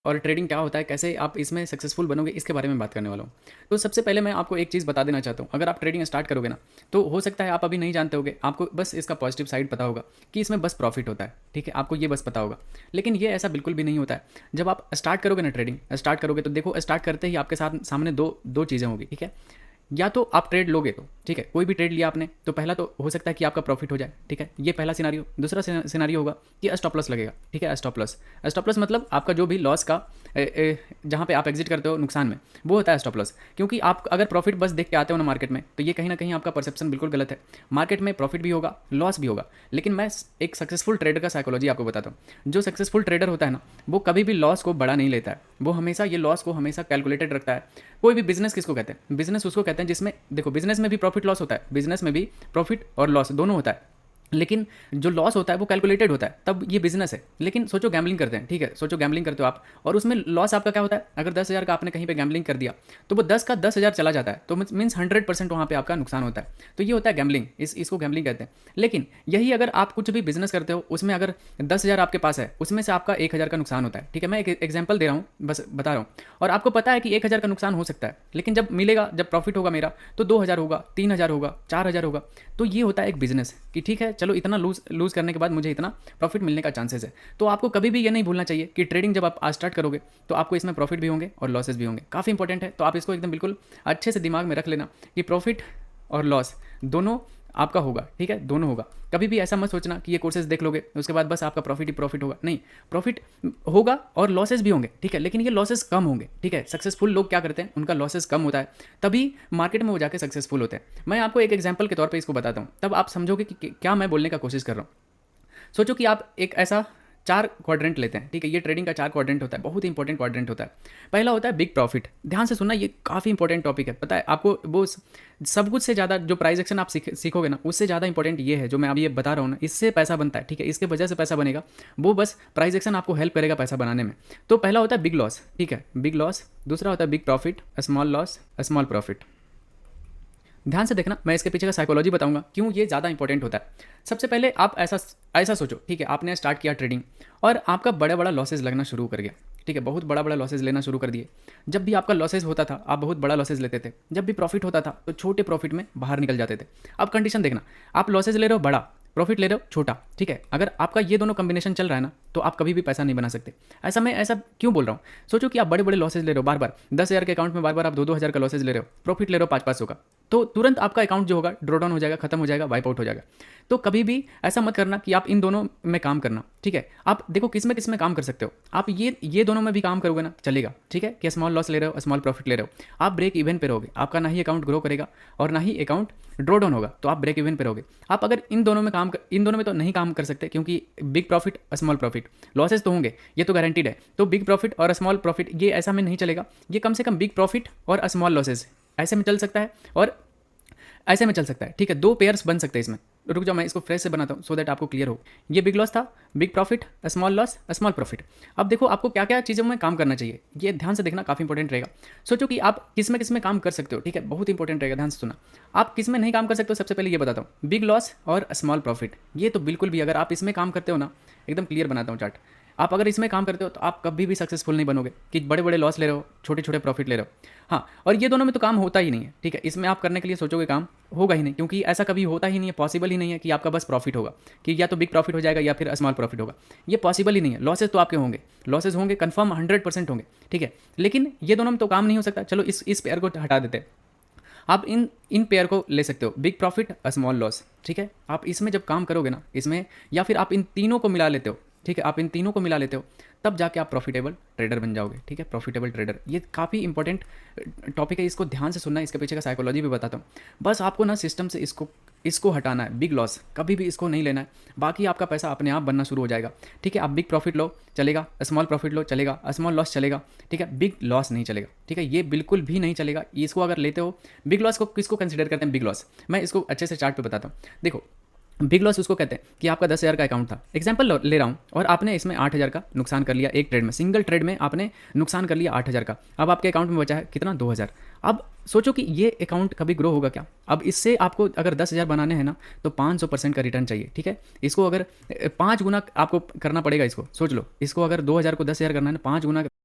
और ट्रेडिंग क्या होता है, कैसे आप इसमें सक्सेसफुल बनोगे, इसके बारे में बात करने वाला हूँ। तो सबसे पहले मैं आपको एक चीज़ बता देना चाहता हूँ, अगर आप ट्रेडिंग स्टार्ट करोगे ना, तो हो सकता है आप अभी नहीं जानते होगे, आपको बस इसका पॉजिटिव साइड पता होगा कि इसमें बस प्रॉफिट होता है, ठीक है, आपको ये बस पता होगा। लेकिन ये ऐसा बिल्कुल भी नहीं होता है। जब आप स्टार्ट करोगे ना, ट्रेडिंग स्टार्ट करोगे, तो देखो स्टार्ट करते ही आपके साथ सामने दो दो चीज़ें होगी, ठीक है। या तो आप ट्रेड लोगे, तो ठीक है, कोई भी ट्रेड लिया आपने, तो पहला तो हो सकता है कि आपका प्रॉफिट हो जाए, ठीक है, ये पहला सिनारियो। दूसरा सिनारियो होगा कि स्टॉप लॉस लगेगा, ठीक है। स्टॉप लॉस मतलब आपका जो भी लॉस का जहाँ पे आप एग्जिट करते हो नुकसान में, वो होता है स्टॉप लॉस। क्योंकि आप अगर प्रॉफिट बस देख के आते हो ना मार्केट में, तो ये कहीं ना कहीं आपका परसेप्शन बिल्कुल गलत है। मार्केट में प्रॉफिट भी होगा, लॉस भी होगा, लेकिन मैं एक सक्सेसफुल ट्रेडर का साइकोलॉजी आपको बताता हूँ। जो सक्सेसफुल ट्रेडर होता है ना, वो कभी भी लॉस को बड़ा नहीं लेता है, वो हमेशा ये लॉस को हमेशा कैलकुलेटेड रखता है। कोई भी बिजनेस किसको कहते हैं, बिजनेस उसको कहते हैं जिसमें, देखो बिजनेस में भी प्रॉफिट लॉस होता है, बिजनेस में भी प्रॉफिट और लॉस दोनों होता है, लेकिन जो लॉस होता है वो कैलकुलेटेड होता है, तब ये बिजनेस है। लेकिन सोचो गैम्बलिंग करते हैं, ठीक है, सोचो गैम्बलिंग करते हो आप, और उसमें लॉस आपका क्या होता है, अगर 10,000 का आपने कहीं पे गैम्बलिंग कर दिया, तो वो 10 का 10,000 चला जाता है, तो मीन्स 100% वहाँ पे आपका नुकसान होता है। तो ये होता है गैम्बलिंग, इसको गैम्बलिंग कहते हैं। लेकिन यही अगर आप कुछ भी बिजनेस करते हो, उसमें अगर 10,000 आपके पास है, उसमें से आपका 1,000 का नुकसान होता है, ठीक है, मैं एक एग्जाम्पल दे रहा हूँ, बस बता रहा हूँ। और आपको पता है कि 1,000 का नुकसान हो सकता है, लेकिन जब मिलेगा, जब प्रॉफिट होगा मेरा, तो 2,000 होगा, 3,000 होगा, 4,000 होगा। तो ये होता है एक बिजनेस कि ठीक है, चलो इतना लूज करने के बाद मुझे इतना प्रॉफिट मिलने का चांसेस है। तो आपको कभी भी ये नहीं भूलना चाहिए कि ट्रेडिंग जब आप आज स्टार्ट करोगे, तो आपको इसमें प्रॉफिट भी होंगे और लॉसेस भी होंगे, काफ़ी इंपॉर्टेंट है। तो आप इसको एकदम बिल्कुल अच्छे से दिमाग में रख लेना कि प्रॉफिट और लॉस दोनों आपका होगा, ठीक है, दोनों होगा। कभी भी ऐसा मत सोचना कि ये कोर्सेज देख लोगे उसके बाद बस आपका प्रॉफिट ही प्रॉफिट होगा, नहीं, प्रॉफिट होगा और लॉसेस भी होंगे, ठीक है, लेकिन ये लॉसेस कम होंगे, ठीक है। सक्सेसफुल लोग क्या करते हैं, उनका लॉसेस कम होता है, तभी मार्केट में वो जाके सक्सेसफुल होते हैं। मैं आपको एक एग्जाम्पल के तौर पर इसको बताता हूँ, तब आप समझोगे कि क्या मैं बोलने का कोशिश कर रहा हूँ। सोचो कि आप एक ऐसा 4 क्वाड्रेंट लेते हैं, ठीक है, ये ट्रेडिंग का 4 क्वाड्रेंट होता है, बहुत ही इंपॉर्टेंट क्वाड्रेंट होता है। पहला होता है बिग प्रॉफिट, ध्यान से सुनना, ये काफ़ी इंपॉर्टेंट टॉपिक है, पता है आपको। वो सब कुछ से ज़्यादा जो प्राइस एक्शन आप सीखोगे ना, उससे ज़्यादा इंपॉर्टेंट ये है जो मैं अभी ये बता रहा हूँ ना, इससे पैसा बनता है, ठीक है, इसके वजह से पैसा बनेगा। वो बस प्राइस एक्शन आपको हेल्प करेगा पैसा बनाने में। तो पहला होता है बिग लॉस, ठीक है, बिग लॉस। दूसरा होता है big profit, small loss, small profit. ध्यान से देखना, मैं इसके पीछे का साइकोलॉजी बताऊंगा क्यों ये ज़्यादा इंपॉर्टेंट होता है। सबसे पहले आप ऐसा ऐसा सोचो, ठीक है, आपने स्टार्ट किया ट्रेडिंग और आपका बड़ा बड़ा लॉसेज लगना शुरू कर गया, ठीक है, बहुत बड़ा बड़ा लॉसेज लेना शुरू कर दिए। जब भी आपका लॉसेज होता था, आप बहुत बड़ा लॉसेज लेते थे, जब भी प्रॉफिट होता था, तो छोटे प्रॉफिट में बाहर निकल जाते थे। अब कंडीशन देखना, आप लॉसेज ले रहे हो बड़ा, प्रॉफिट ले रहे हो छोटा, ठीक है, अगर आपका ये दोनों कॉम्बिनेशन चल रहा है ना, तो आप कभी भी पैसा नहीं बना सकते। ऐसा मैं ऐसा क्यों बोल रहा हूँ, सोचो कि आप बड़े बड़े लॉसेज ले रहे हो बार बार, 10,000 के अकाउंट में बार बार आप 2-2 हज़ार का लॉसेज ले रहे हो, प्रॉफिट ले रहे हो 500-500 का, तो तुरंत आपका अकाउंट जो होगा ड्रॉ डाउन हो जाएगा, खत्म हो जाएगा, वाइप आउट हो जाएगा। तो कभी भी ऐसा मत करना कि आप इन दोनों में काम करना, ठीक है। आप देखो किस में काम कर सकते हो, आप ये दोनों में भी काम करोगे ना, चलेगा, ठीक है, कि स्मॉल लॉस ले रहे हो, स्मॉल प्रॉफिट ले रहे हो, आप ब्रेक इवन पे रहोगे, आपका ना ही अकाउंट ग्रो करेगा और ना ही अकाउंट ड्रॉ डाउन होगा, तो आप ब्रेक इवन पे रहोगे। आप अगर इन दोनों में तो नहीं काम कर सकते, क्योंकि big profit small profit losses तो होंगे, ये तो गारंटीड है। तो बिग प्रॉफिट और स्मॉल प्रॉफिट ये ऐसा में नहीं चलेगा, ये कम से कम बिग प्रॉफिट और स्मॉल लॉसेस ऐसे में चल सकता है और ऐसे में चल सकता है, ठीक है, दो पेयर्स बन सकते हैं इसमें। रुक जाओ, मैं इसको फ्रेश से बनाता हूँ सो दैट आपको क्लियर हो। ये बिग लॉस था, big profit, small loss, small profit. अब देखो आपको क्या क्या चीज़ों में काम करना चाहिए, ये ध्यान से देखना, काफ़ी इंपॉर्टेंट रहेगा। सोचो कि आप किस में काम कर सकते हो, ठीक है, बहुत इंपॉर्टेंट रहेगा, ध्यान से सुना। आप किस में नहीं काम कर सकते हो, सबसे पहले ये बताता हूँ, बिग लॉस और स्मॉल प्रॉफिट। ये तो बिल्कुल भी, अगर आप इसमें काम करते हो ना, एकदम क्लियर बनाता हूँ चार्ट, आप अगर इसमें काम करते हो तो आप कभी भी सक्सेसफुल नहीं बनोगे कि बड़े बड़े लॉस ले रहे हो, छोटे छोटे प्रॉफिट ले रहे हो। हाँ, और ये दोनों में तो काम होता ही नहीं है, ठीक है, इसमें आप करने के लिए सोचोगे काम होगा ही नहीं, क्योंकि ऐसा कभी होता ही नहीं है, पॉसिबल ही नहीं है कि आपका बस प्रॉफिट होगा, कि या तो बिग प्रॉफिट हो जाएगा या फिर स्मॉल प्रॉफिट होगा, ये पॉसिबल ही नहीं है। लॉसेज तो आपके होंगे, लॉसेज होंगे कन्फर्म, 100% होंगे, ठीक है, लेकिन ये दोनों में तो काम नहीं हो सकता। चलो इस पेयर को हटा देते हैं, आप इन पेयर को ले सकते हो, बिग प्रॉफिट स्मॉल लॉस, ठीक है। आप इसमें जब काम करोगे ना, इसमें या फिर आप इन तीनों को मिला लेते हो, ठीक है, आप इन तीनों को मिला लेते हो, तब जाके आप प्रॉफिटेबल ट्रेडर बन जाओगे, ठीक है, प्रॉफिटेबल ट्रेडर। ये काफ़ी इंपॉर्टेंट टॉपिक है, इसको ध्यान से सुनना, इसके पीछे का साइकोलॉजी भी बताता हूँ। बस आपको ना सिस्टम से इसको हटाना है, बिग लॉस कभी भी इसको नहीं लेना है, बाकी आपका पैसा अपने आप बनना शुरू हो जाएगा, ठीक है। आप बिग प्रॉफिट लो चलेगा, स्मॉल प्रॉफिट लो चलेगा, स्मॉल लॉस चलेगा, ठीक है, बिग लॉस नहीं चलेगा, ठीक है, ये बिल्कुल भी नहीं चलेगा। इसको अगर लेते हो, बिग लॉस को किसको कंसिडर करते हैं, बिग लॉस, मैं इसको अच्छे से चार्ट पे बताता हूँ। देखो बिग लॉस उसको कहते हैं कि आपका 10,000 का अकाउंट था, एग्जांपल ले रहा हूँ, और आपने इसमें 8,000 का नुकसान कर लिया, एक ट्रेड में, सिंगल ट्रेड में आपने नुकसान कर लिया 8,000 का। अब आपके अकाउंट में बचा है कितना, 2,000। अब सोचो कि ये अकाउंट कभी ग्रो होगा क्या। अब इससे आपको अगर 10,000 बनाने हैं ना, तो 500% का रिटर्न चाहिए, ठीक है। इसको अगर 5 गुना आपको करना पड़ेगा, इसको सोच लो, इसको अगर 2,000 को 10,000 करना है ना, 5 गुना